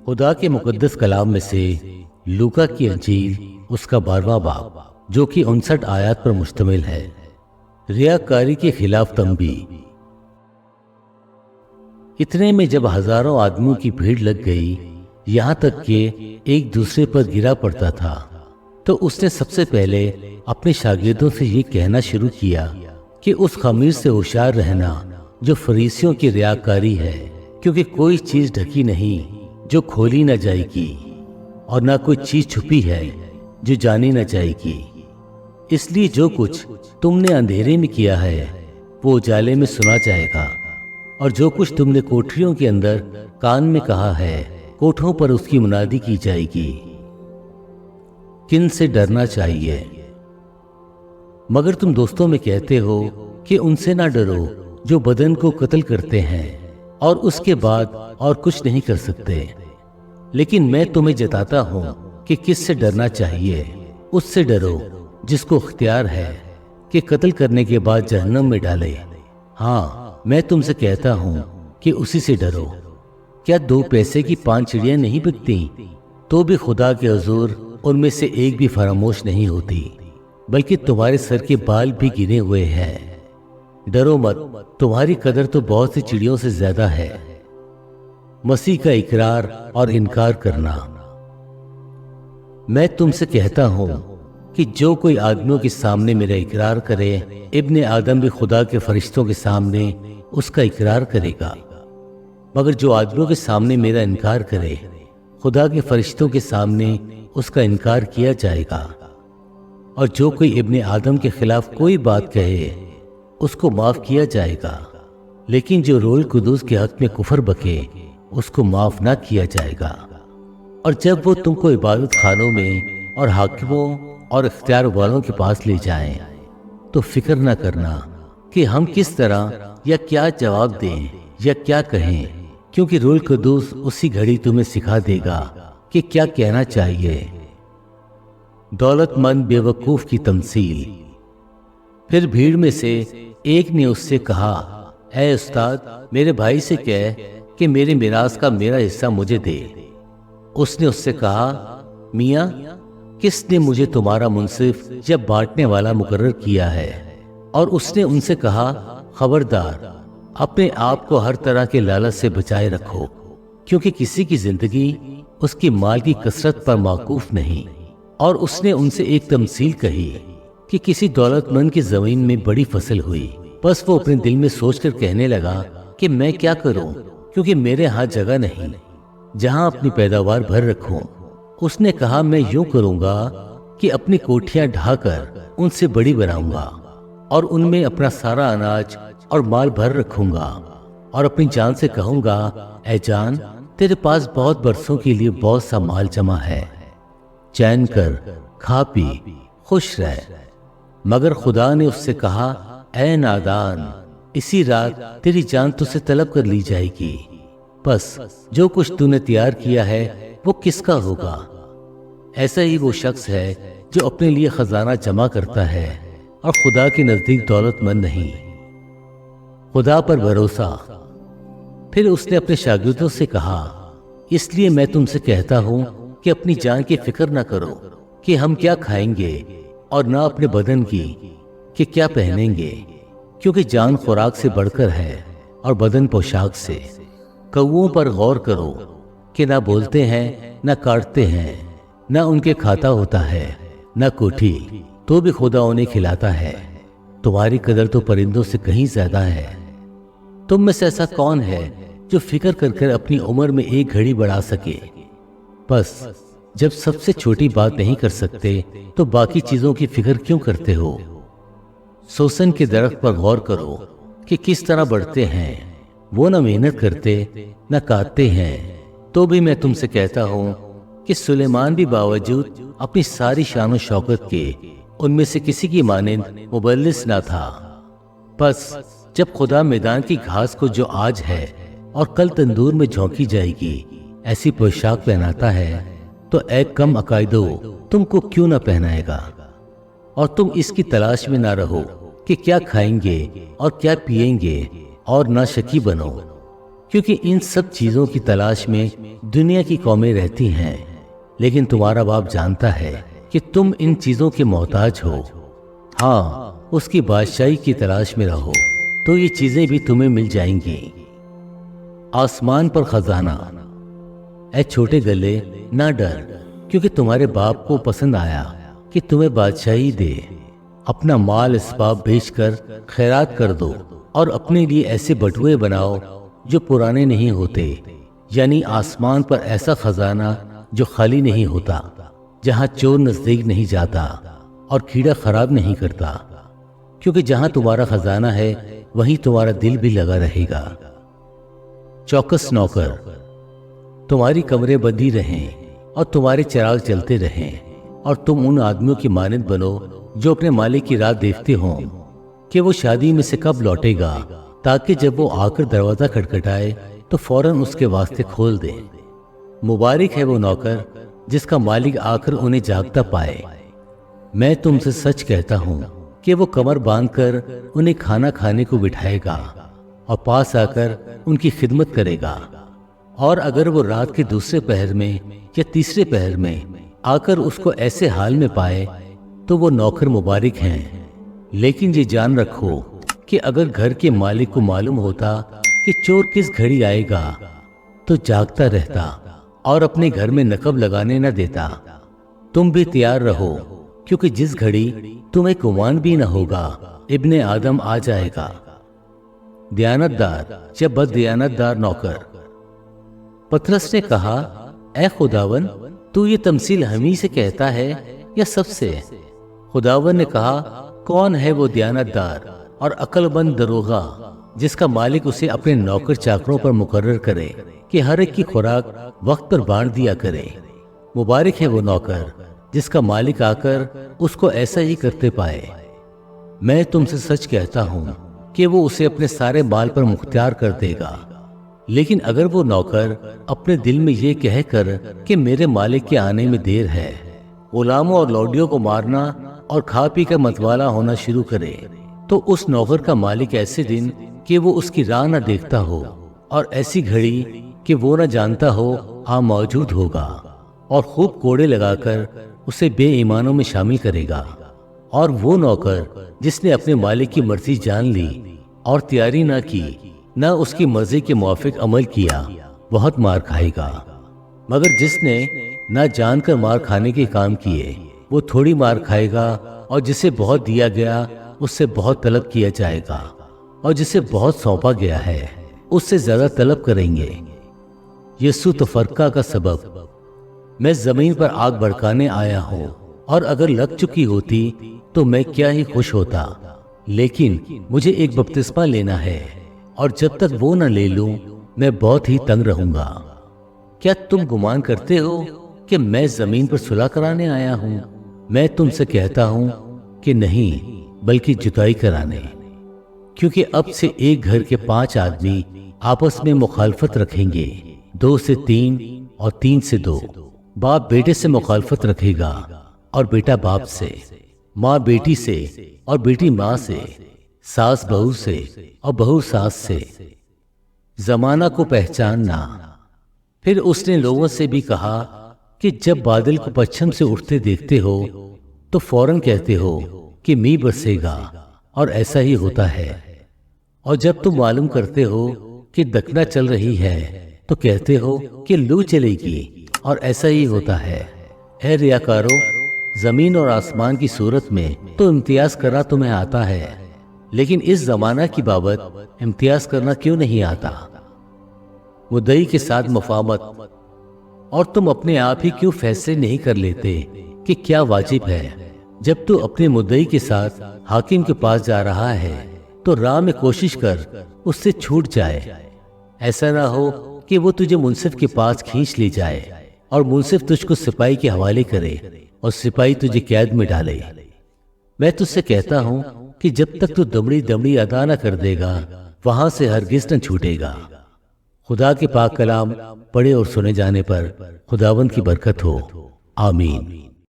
خدا کے مقدس کلام میں سے لوکا کی انجیل اس کا 12واں باب جو کہ 59 آیات پر مشتمل ہے۔ ریاکاری کے خلاف تنبیہ۔ اتنے میں جب ہزاروں آدمیوں کی بھیڑ لگ گئی، یہاں تک کہ ایک دوسرے پر گرا پڑتا تھا، تو اس نے سب سے پہلے اپنے شاگردوں سے یہ کہنا شروع کیا کہ اس خمیر سے ہوشیار رہنا جو فریسیوں کی ریاکاری ہے، کیونکہ کوئی چیز ڈھکی نہیں جو کھولی نہ جائے گی، اور نہ کوئی چیز چھپی ہے جو جانی نہ جائے گی۔ اس لیے جو کچھ تم نے اندھیرے میں کیا ہے وہ اجالے میں سنا جائے گا، اور جو کچھ تم نے کوٹھریوں کے اندر کان میں کہا ہے کوٹھوں پر اس کی منادی کی جائے گی۔ کن سے ڈرنا چاہیے؟ مگر تم دوستوں میں کہتے ہو کہ ان سے نہ ڈرو جو بدن کو قتل کرتے ہیں اور اس کے بعد اور کچھ نہیں کر سکتے۔ لیکن میں تمہیں جتاتا ہوں کہ کس سے ڈرنا چاہیے۔ اس سے ڈرو جس کو اختیار ہے کہ قتل کرنے کے بعد جہنم میں ڈالے۔ ہاں، میں تم سے کہتا ہوں کہ اسی سے ڈرو۔ کیا 2 پیسے کی 5 چڑیاں نہیں بکتی؟ تو بھی خدا کے حضور ان میں سے ایک بھی فراموش نہیں ہوتی، بلکہ تمہارے سر کے بال بھی گنے ہوئے ہیں۔ ڈرو مت، تمہاری قدر تو بہت سی چڑیوں سے زیادہ ہے۔ مسیح کا اقرار اور انکار کرنا۔ میں تم سے کہتا ہوں کہ جو کوئی آدمیوں کے سامنے میرا اقرار کرے، ابن آدم بھی خدا کے فرشتوں کے سامنے اس کا اقرار کرے گا۔ مگر جو آدمیوں کے سامنے میرا انکار کرے، خدا کے فرشتوں کے سامنے اس کا انکار کیا جائے گا۔ اور جو کوئی ابن آدم کے خلاف کوئی بات کہے، اس کو معاف کیا جائے گا، لیکن جو روح القدس کے حق میں کفر بکے، اس کو معاف نہ کیا جائے گا۔ اور جب وہ تم کو عبادت خانوں میں اور حاکموں اور اختیار والوں کے پاس لے جائیں، تو فکر نہ کرنا کہ ہم کس طرح یا کیا جواب دیں یا کیا کہیں، کیونکہ روح القدس اسی گھڑی تمہیں سکھا دے گا کہ کیا کہنا چاہیے۔ دولت مند بے وقوف کی تمثیل۔ پھر بھیڑ میں سے ایک نے اس سے کہا، اے استاد، میرے بھائی سے کہہ کہ میرے میراث کا میرا حصہ مجھے دے۔ اس نے اس سے کہا، میاں، کس نے مجھے تمہارا منصف یا بانٹنے والا مقرر کیا ہے؟ اور اس نے ان سے کہا، خبردار، اپنے آپ کو ہر طرح کے لالچ سے بچائے رکھو، کیونکہ کسی کی زندگی اس کی مال کی کثرت پر موقوف نہیں۔ اور اس نے ان سے ایک تمثیل کہی کہ کسی دولت مند کی زمین میں بڑی فصل ہوئی، بس وہ اپنے دل میں سوچ کر کہنے لگا کہ میں کیا کروں، کیونکہ میرے ہاں جگہ نہیں جہاں اپنی پیداوار بھر رکھوں۔ اس نے کہا، میں یوں کروں گا کہ اپنی کوٹھیاں ڈھا کر ان سے بڑی بناؤں گا، اور ان میں اپنا سارا اناج اور مال بھر رکھوں گا، اور اپنی جان سے کہوں گا، اے جان، تیرے پاس بہت برسوں کے لیے بہت سا مال جمع ہے، چین کر، کھا پی، خوش رہ۔ مگر خدا نے اس سے کہا، اے نادان، اسی رات تیری جان تجھ سے طلب کر لی جائے گی۔ بس جو کچھ تو نے تیار کیا ہے وہ کس کا ہوگا؟ ایسا ہی وہ شخص ہے جو اپنے لیے خزانہ جمع کرتا ہے اور خدا کے نزدیک دولت مند نہیں۔ خدا پر بھروسہ۔ پھر اس نے اپنے شاگردوں سے کہا، اس لیے میں تم سے کہتا ہوں کہ اپنی جان کی فکر نہ کرو کہ ہم کیا کھائیں گے، اور نہ اپنے بدن کی کہ کیا پہنیں گے، کیونکہ جان خوراک سے بڑھ کر ہے اور بدن پوشاک سے۔ کوؤں پر غور کرو کہ نہ بولتے ہیں نہ کاٹتے ہیں، نہ ان کے کھاتا ہوتا ہے نہ کوٹھی، تو بھی خدا انہیں کھلاتا ہے۔ تمہاری قدر تو پرندوں سے کہیں زیادہ ہے۔ تم میں سے ایسا کون ہے جو فکر کر کر اپنی عمر میں ایک گھڑی بڑھا سکے؟ بس جب سب سے چھوٹی بات نہیں کر سکتے تو باقی چیزوں کی فکر کیوں کرتے ہو؟ سوسن کے درخت پر غور کرو کہ کس طرح بڑھتے ہیں، وہ نہ محنت کرتے نہ کاٹتے ہیں۔ تو بھی میں تم سے کہتا ہوں کہ سلیمان بھی باوجود اپنی ساری شان و شوکت کے ان میں سے کسی کی مانند مبلس نہ تھا۔ بس جب خدا میدان کی گھاس کو جو آج ہے اور کل تندور میں جھونکی جائے گی ایسی پوشاک پہناتا ہے، تو اے کم عقائدو، تم کو کیوں نہ پہنائے گا؟ اور تم اس کی تلاش میں نہ رہو کہ کیا کھائیں گے اور کیا پیئیں گے، اور نہ شکی بنو، کیونکہ ان سب چیزوں کی تلاش میں دنیا کی قومیں رہتی ہیں، لیکن تمہارا باپ جانتا ہے کہ تم ان چیزوں کے محتاج ہو۔ ہاں، اس کی بادشاہی کی تلاش میں رہو تو یہ چیزیں بھی تمہیں مل جائیں گی۔ آسمان پر خزانہ۔ اے چھوٹے گلے، نہ ڈر، کیونکہ تمہارے باپ کو پسند آیا کہ تمہیں بادشاہی دے۔ اپنا مال اسباب بیچ کر خیرات کر دو اور اپنے لیے ایسے بٹوے بناؤ جو پرانے نہیں ہوتے، یعنی آسمان پر ایسا خزانہ جو خالی نہیں ہوتا، جہاں چور نزدیک نہیں جاتا اور کیڑا خراب نہیں کرتا، کیونکہ جہاں تمہارا خزانہ ہے وہیں تمہارا دل بھی لگا رہے گا۔ چوکس نوکر۔ تمہاری کمرے بندی رہیں اور تمہارے چراغ چلتے رہیں، اور تم ان آدمیوں کی مانند بنو جو اپنے مالک کی راہ دیکھتے ہوں کہ وہ شادی میں سے کب لوٹے گا، تاکہ جب وہ آ کر دروازہ کھٹکھٹائے تو فوراً اس کے واسطے کھول دے۔ مبارک ہے وہ نوکر جس کا مالک آ کر انہیں جاگتا پائے۔ میں تم سے سچ کہتا ہوں کہ وہ کمر باندھ کر انہیں کھانا کھانے کو بٹھائے گا اور پاس آ کر ان کی خدمت کرے گا، اور اگر وہ رات کے دوسرے پہر میں یا تیسرے پہر میں آ کر اس کو ایسے حال میں پائے تو وہ نوکر مبارک ہیں۔ لیکن یہ جان رکھو کہ اگر گھر کے مالک کو معلوم ہوتا کہ چور کس گھڑی آئے گا تو جاگتا رہتا اور اپنے گھر میں نقب لگانے نہ دیتا۔ تم بھی تیار رہو، کیونکہ جس گھڑی تمہیں گمان بھی نہ ہوگا ابن آدم آ جائے گا۔ دیانت دار یا بد دیانت دار نوکر۔ پطرس نے کہا، اے خداوند، تو یہ تمثیل ہمیں سے کہتا ہے یا سب سے؟ خداوند نے کہا، کون ہے وہ دیانت دار اور عقل مند دروغہ جس کا مالک اسے اپنے نوکر چاکروں پر مقرر کرے کہ ہر ایک کی خوراک وقت پر بانٹ دیا کرے۔ مبارک ہے وہ نوکر جس کا مالک آ کر اس کو ایسا ہی کرتے پائے۔ میں تم سے سچ کہتا ہوں کہ وہ اسے اپنے سارے مال پر مختار کر دے گا۔ لیکن اگر وہ نوکر اپنے دل میں یہ کہہ کر کہ میرے مالک کے آنے میں دیر ہے، غلاموں اور لوڈیوں کو مارنا اور کھا پی کر متوالا ہونا شروع کرے، تو اس نوکر کا مالک ایسے دن کہ وہ اس کی راہ نہ دیکھتا ہو اور ایسی گھڑی کہ وہ نہ جانتا ہو آ موجود ہوگا، اور خوب کوڑے لگا کر اسے بے ایمانوں میں شامل کرے گا۔ اور وہ نوکر جس نے اپنے مالک کی مرضی جان لی اور تیاری نہ کی، نہ اس کی مرضی کے موافق عمل کیا، بہت مار کھائے گا۔ مگر جس نے نہ جان کر مار کھانے کے کام کیے، وہ تھوڑی مار کھائے گا، اور جسے بہت دیا گیا اس سے بہت طلب کیا جائے گا، اور جسے بہت سونپا گیا ہے اس سے زیادہ طلب کریں گے۔ یسوع تفرقہ کا سبب۔ میں زمین پر آگ بھڑکانے آیا ہوں، اور اگر لگ چکی ہوتی تو میں کیا ہی خوش ہوتا، لیکن مجھے ایک بپتسمہ لینا ہے، اور جب تک وہ نہ لے لوں میں بہت ہی تنگ رہوں گا۔ کیا تم گمان کرتے ہو کہ میں زمین پر صلح کرانے آیا ہوں؟ میں تم سے کہتا ہوں کہ نہیں، بلکہ جدائی کرانے، کیونکہ اب سے ایک گھر کے 5 آدمی آپس میں مخالفت رکھیں گے، 2 سے 3 اور 3 سے 2۔ باپ بیٹے سے مخالفت رکھے گا اور بیٹا باپ سے، ماں بیٹی سے اور بیٹی ماں سے، ساس بہو سے اور بہو ساس سے۔ زمانہ کو پہچاننا۔ پھر اس نے لوگوں سے بھی کہا کہ جب بادل کو پچھم سے اٹھتے دیکھتے ہو تو فوراً کہتے ہو کہ میںہ برسے گا، اور ایسا ہی ہوتا ہے۔ اور جب تم معلوم کرتے ہو کہ دکھنا چل رہی ہے تو کہتے ہو کہ لو چلے گی، اور ایسا ہی ہوتا ہے۔ اے ریاکارو، زمین اور آسمان کی صورت میں تو امتیاز کرنا تمہیں آتا ہے، لیکن اس زمانہ کی بابت امتیاز کرنا کیوں نہیں آتا؟ مدعی کے ساتھ مفاہمت۔ اور تم اپنے آپ ہی کیوں فیصلے نہیں کر لیتے کہ کیا واجب ہے؟ جب تو اپنے مدعی کے ساتھ حاکم کے پاس جا رہا ہے تو راہ میں کوشش کر اس سے چھوٹ جائے، ایسا نہ ہو کہ وہ تجھے منصف کے پاس کھینچ لی جائے اور منصف تجھ کو سپاہی کے حوالے کرے اور سپاہی تجھے قید میں ڈالے۔ میں تجھ سے کہتا ہوں کہ جب تک تو دمڑی دمڑی ادا نہ کر دے گا وہاں سے ہرگز نہ چھوٹے گا۔ خدا کے پاک کلام پڑھے اور سنے جانے پر خداوند کی برکت ہو، آمین۔